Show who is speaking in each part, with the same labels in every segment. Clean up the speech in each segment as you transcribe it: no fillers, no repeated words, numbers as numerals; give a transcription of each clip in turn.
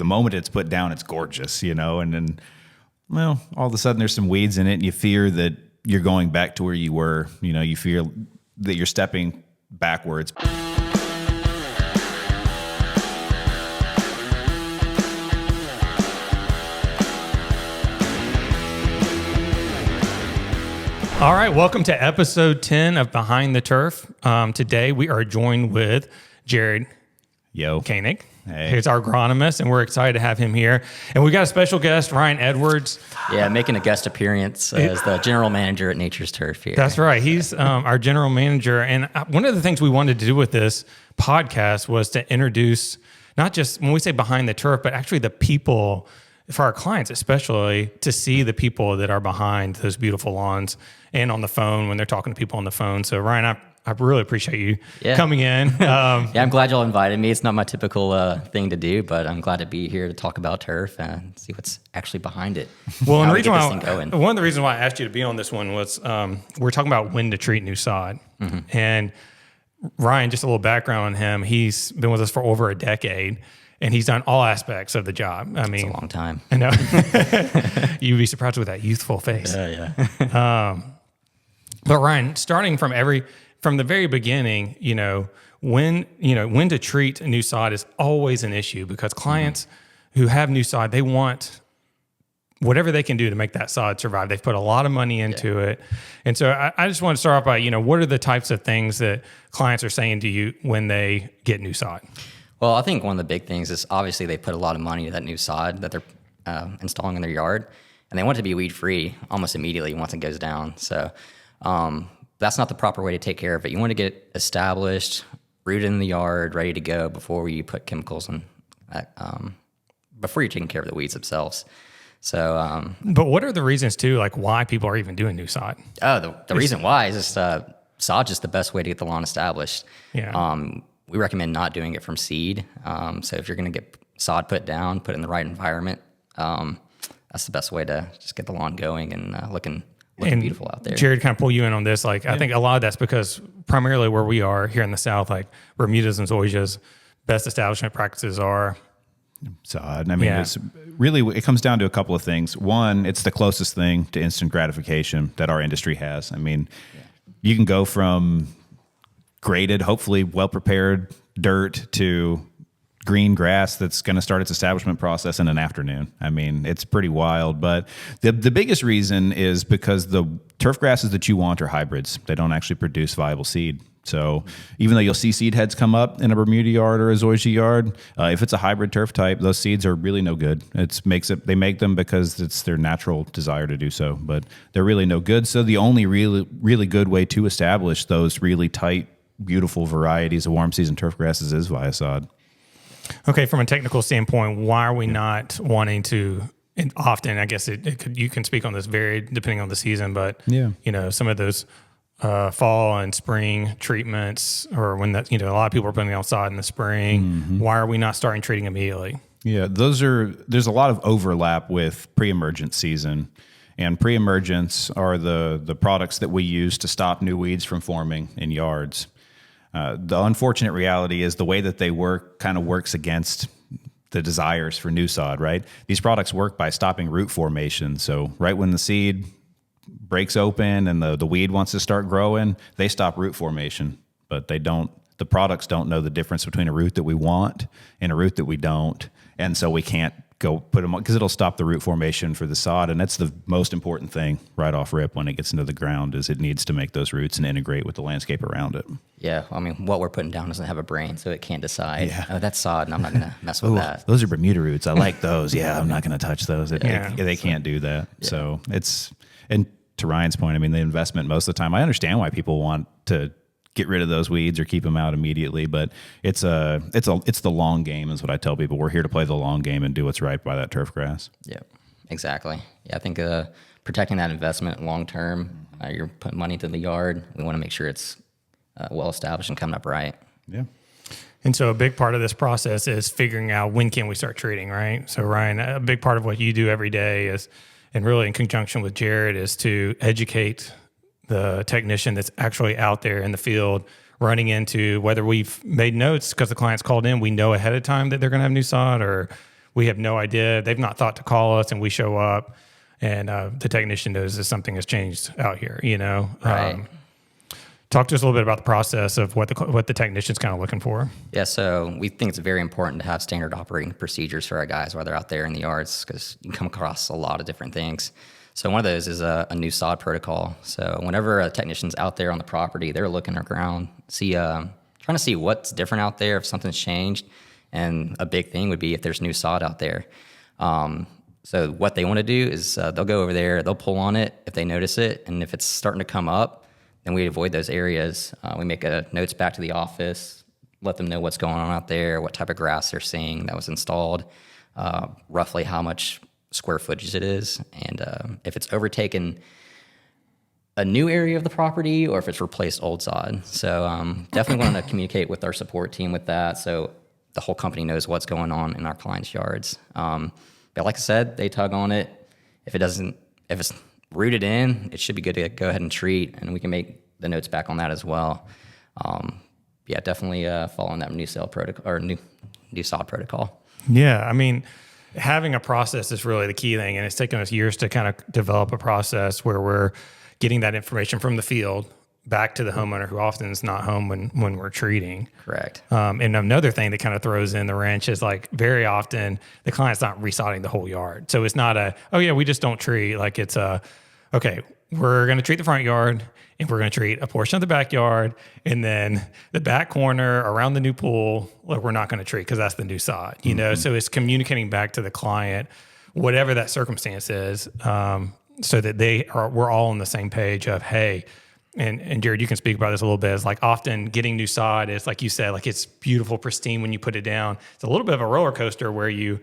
Speaker 1: the moment it's put down, it's gorgeous, you know, and then, well, all of a sudden there's some weeds in it and you fear that you're going back to where you were, you know, you fear that you're stepping backwards.
Speaker 2: All right, welcome to episode 10 of Behind the Turf. Today we are joined with Jared Koenig.
Speaker 1: Hey.
Speaker 2: He's our agronomist, and we're excited to have him here. And we got a special guest, Ryan Edwards.
Speaker 3: Yeah, making a guest appearance as the general manager at Nature's Turf here.
Speaker 2: That's right. He's our general manager. And one of the things we wanted to do with this podcast was to introduce, not just when we say Behind the Turf, but actually the people, for our clients especially, to see the people that are behind those beautiful lawns and on the phone when they're talking to people on the phone. So Ryan, I really appreciate you coming in.
Speaker 3: Yeah, I'm glad y'all invited me. It's not my typical thing to do, but I'm glad to be here to talk about turf and see what's actually behind it.
Speaker 2: Well, and one of the reasons why I asked you to be on this one was we're talking about when to treat new sod. Mm-hmm. And Ryan, just a little background on him, he's been with us for over a decade. And he's done all aspects of the job. I mean,
Speaker 3: it's a long time.
Speaker 2: I know. You'd be surprised with that youthful face.
Speaker 3: Yeah.
Speaker 2: But Ryan, starting from the very beginning, when to treat a new sod is always an issue because clients who have new sod, they want whatever they can do to make that sod survive. They've put a lot of money into it. And so I just want to start off by, what are the types of things that clients are saying to you when they get new sod?
Speaker 3: Well, I think one of the big things is obviously they put a lot of money into that new sod that they're installing in their yard, and they want it to be weed-free almost immediately once it goes down. So that's not the proper way to take care of it. You want to get it established, rooted in the yard, ready to go before you put chemicals in, before you're taking care of the weeds themselves. So,
Speaker 2: but what are the reasons too, like why people are even doing new sod?
Speaker 3: Oh, the reason why is just sod's just the best way to get the lawn established.
Speaker 2: Yeah.
Speaker 3: We recommend not doing it from seed. So if you're going to get sod put down, put it in the right environment, that's the best way to just get the lawn going and looking beautiful out there.
Speaker 2: Jared, kind of pull you in on this. I think a lot of that's because primarily where we are here in the South, like Bermudas and Zoysia's best establishment practices are
Speaker 1: sod. I mean, it's really, it comes down to a couple of things. One, it's the closest thing to instant gratification that our industry has. I mean, you can go from graded, hopefully well-prepared dirt to green grass that's going to start its establishment process in an afternoon. I mean, it's pretty wild. But the biggest reason is because the turf grasses that you want are hybrids. They don't actually produce viable seed. So even though you'll see seed heads come up in a Bermuda yard or a Zoysia yard, if it's a hybrid turf type, those seeds are really no good. They make them because it's their natural desire to do so, but they're really no good. So the only really good way to establish those really tight, beautiful varieties of warm season turf grasses is via sod.
Speaker 2: Okay, from a technical standpoint, why are we not wanting to? And often, I guess you can speak on this depending on the season, but some of those fall and spring treatments, or when a lot of people are putting outside in the spring. Mm-hmm. Why are we not starting treating immediately? Yeah,
Speaker 1: there's a lot of overlap with pre-emergent season. And pre-emergents are the products that we use to stop new weeds from forming in yards. The unfortunate reality is the way that they work kind of works against the desires for new sod, right? These products work by stopping root formation. So right when the seed breaks open and the weed wants to start growing, they stop root formation, but the products don't know the difference between a root that we want and a root that we don't. And so we can't go put them on because it'll stop the root formation for the sod. And that's the most important thing right off rip when it gets into the ground is it needs to make those roots and integrate with the landscape around it.
Speaker 3: Yeah. I mean, what we're putting down doesn't have a brain, so it can't decide, that's sod and I'm not going to mess with that.
Speaker 1: Those are Bermuda roots. I like those. Yeah. I'm not going to touch those. They can't do that. Yeah. So and to Ryan's point, I mean, the investment most of the time, I understand why people want to get rid of those weeds or keep them out immediately, but it's the long game is what I tell people. We're here to play the long game and do what's right by that turf grass.
Speaker 3: Yeah, exactly. Yeah, I think protecting that investment long term, you're putting money into the yard. We want to make sure it's well established and coming up right.
Speaker 1: Yeah.
Speaker 2: And so a big part of this process is figuring out when can we start treating, right? So Ryan, a big part of what you do every day is, and really in conjunction with Jared, is to educate the technician that's actually out there in the field running into whether we've made notes because the client's called in, we know ahead of time that they're going to have new sod, or we have no idea. They've not thought to call us, and we show up, and the technician knows that something has changed out here, you know?
Speaker 3: Right.
Speaker 2: Talk to us a little bit about the process of what the technician's kind of looking for.
Speaker 3: Yeah, so we think it's very important to have standard operating procedures for our guys while they're out there in the yards, because you can come across a lot of different things. So one of those is a new sod protocol. So whenever a technician's out there on the property, they're looking around, trying to see what's different out there, if something's changed. And a big thing would be if there's new sod out there. So what they want to do is they'll go over there, they'll pull on it if they notice it, and if it's starting to come up, then we avoid those areas. We make notes back to the office, let them know what's going on out there, what type of grass they're seeing that was installed, roughly how much square footage it is, and if it's overtaken a new area of the property or if it's replaced old sod. So definitely want to communicate with our support team with that, so the whole company knows what's going on in our clients' yards. But like I said, they tug on it. If it's rooted in, it should be good to go ahead and treat, and we can make the notes back on that as well. Yeah, definitely following that new sod protocol.
Speaker 2: Yeah, I mean, having a process is really the key thing, and it's taken us years to kind of develop a process where we're getting that information from the field back to the homeowner, who often is not home when we're treating.
Speaker 3: Correct.
Speaker 2: And another thing that kind of throws in the wrench is, like, very often the client's not resodding the whole yard. So it's not we just don't treat. Like, it's okay, we're going to treat the front yard, and we're going to treat a portion of the backyard, and then the back corner around the new pool, like, we're not going to treat because that's the new sod, you know? So it's communicating back to the client, whatever that circumstance is, so that we're all on the same page of, hey, and Jared, you can speak about this a little bit. It's like, often getting new sod is, like you said, like, it's beautiful, pristine when you put it down. It's a little bit of a roller coaster where you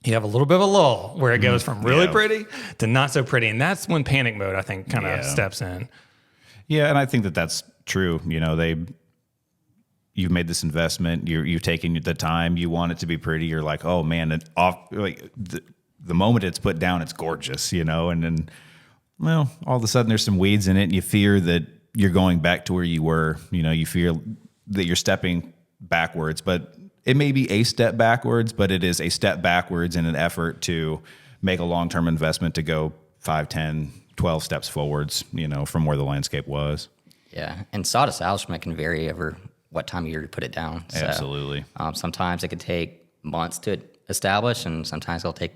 Speaker 2: have a little bit of a lull where it goes from really pretty to not so pretty. And that's when panic mode, I think, kind of steps in.
Speaker 1: Yeah, and I think that that's true. You know, you've made this investment, you've taken the time, you want it to be pretty. You're like, oh man, the moment it's put down, it's gorgeous, you know, and then, well, all of a sudden there's some weeds in it, and you fear that you're going back to where you were. You know, you fear that you're stepping backwards, but it may be a step backwards, but it is a step backwards in an effort to make a long-term investment to go 5, 10, 12 steps forwards, you know, from where the landscape was.
Speaker 3: Yeah, and sod establishment can vary over what time of year you put it down. So,
Speaker 1: absolutely.
Speaker 3: Sometimes it could take months to establish, and sometimes it'll take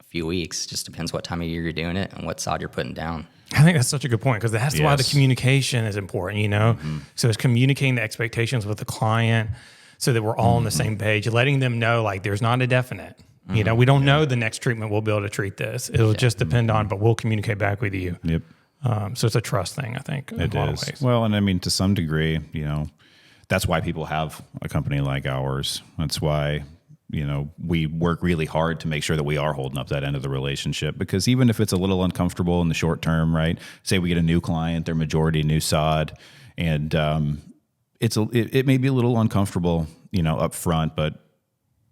Speaker 3: a few weeks. Just depends what time of year you're doing it and what sod you're putting down.
Speaker 2: I think that's such a good point, because that's why the communication is important, you know? So it's communicating the expectations with the client so that we're all on the same page, letting them know, like, there's not a definite. You know, we don't know the next treatment we'll be able to treat this. It'll just depend on, but we'll communicate back with you.
Speaker 1: Yep.
Speaker 2: So it's a trust thing, I think, in a lot of ways.
Speaker 1: Well, and I mean, to some degree, you know, that's why people have a company like ours. That's why, you know, we work really hard to make sure that we are holding up that end of the relationship, because even if it's a little uncomfortable in the short term, right? Say we get a new client, they're majority new sod, and it may be a little uncomfortable, you know, up front, but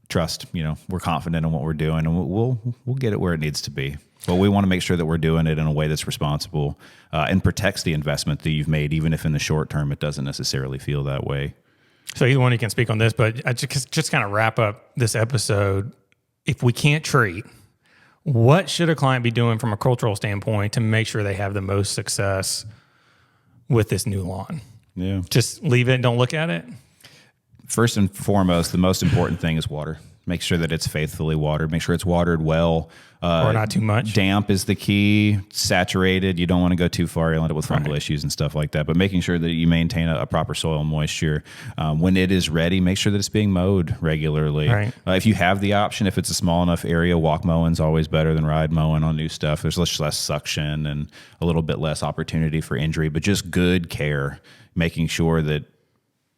Speaker 1: trust, you know, we're confident in what we're doing, and we'll get it where it needs to be. But we want to make sure that we're doing it in a way that's responsible and protects the investment that you've made, even if in the short term it doesn't necessarily feel that way.
Speaker 2: So either one, you can speak on this, but I just kind of wrap up this episode. If we can't treat, what should a client be doing from a cultural standpoint to make sure they have the most success with this new lawn?
Speaker 1: Yeah.
Speaker 2: Just leave it, don't look at it?
Speaker 1: First and foremost, the most important thing is water. Make sure that it's faithfully watered. Make sure it's watered well.
Speaker 2: Or not too much.
Speaker 1: Damp is the key. Saturated. You don't want to go too far. You'll end up with fungal issues and stuff like that. But making sure that you maintain a proper soil moisture. When it is ready, make sure that it's being mowed regularly.
Speaker 2: Right.
Speaker 1: If you have the option, if it's a small enough area, walk mowing is always better than ride mowing on new stuff. There's less suction and a little bit less opportunity for injury, but just good care, making sure that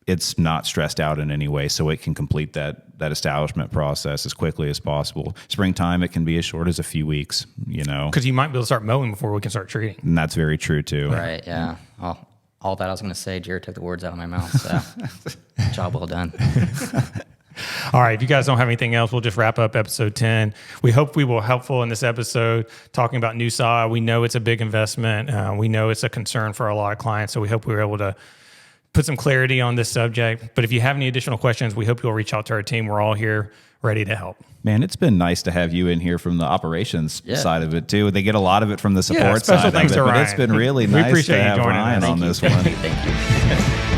Speaker 1: it's not stressed out in any way, so it can complete that establishment process as quickly as possible. Springtime, it can be as short as a few weeks, you know.
Speaker 2: Because you might be able to start mowing before we can start treating.
Speaker 1: And that's very true, too.
Speaker 3: Right, yeah. All that I was going to say, Jared took the words out of my mouth, so job well done.
Speaker 2: All right, if you guys don't have anything else, we'll just wrap up episode 10. We hope we were helpful in this episode talking about new sod. We know it's a big investment. We know it's a concern for a lot of clients, so we hope we were able to put some clarity on this subject. But if you have any additional questions, we hope you'll reach out to our team. We're all here ready to help.
Speaker 1: Man, it's been nice to have you in here from the operations
Speaker 3: Yeah.
Speaker 1: side of it too. They get a lot of it from the support
Speaker 2: special
Speaker 1: side of
Speaker 2: thanks
Speaker 1: it,
Speaker 2: to
Speaker 1: but
Speaker 2: Ryan.
Speaker 1: it's been really
Speaker 2: We
Speaker 1: nice
Speaker 2: appreciate
Speaker 1: to
Speaker 2: you
Speaker 1: have
Speaker 2: joining
Speaker 1: Ryan
Speaker 2: us.
Speaker 1: on this
Speaker 3: Thank
Speaker 1: one.
Speaker 3: you. Thank you.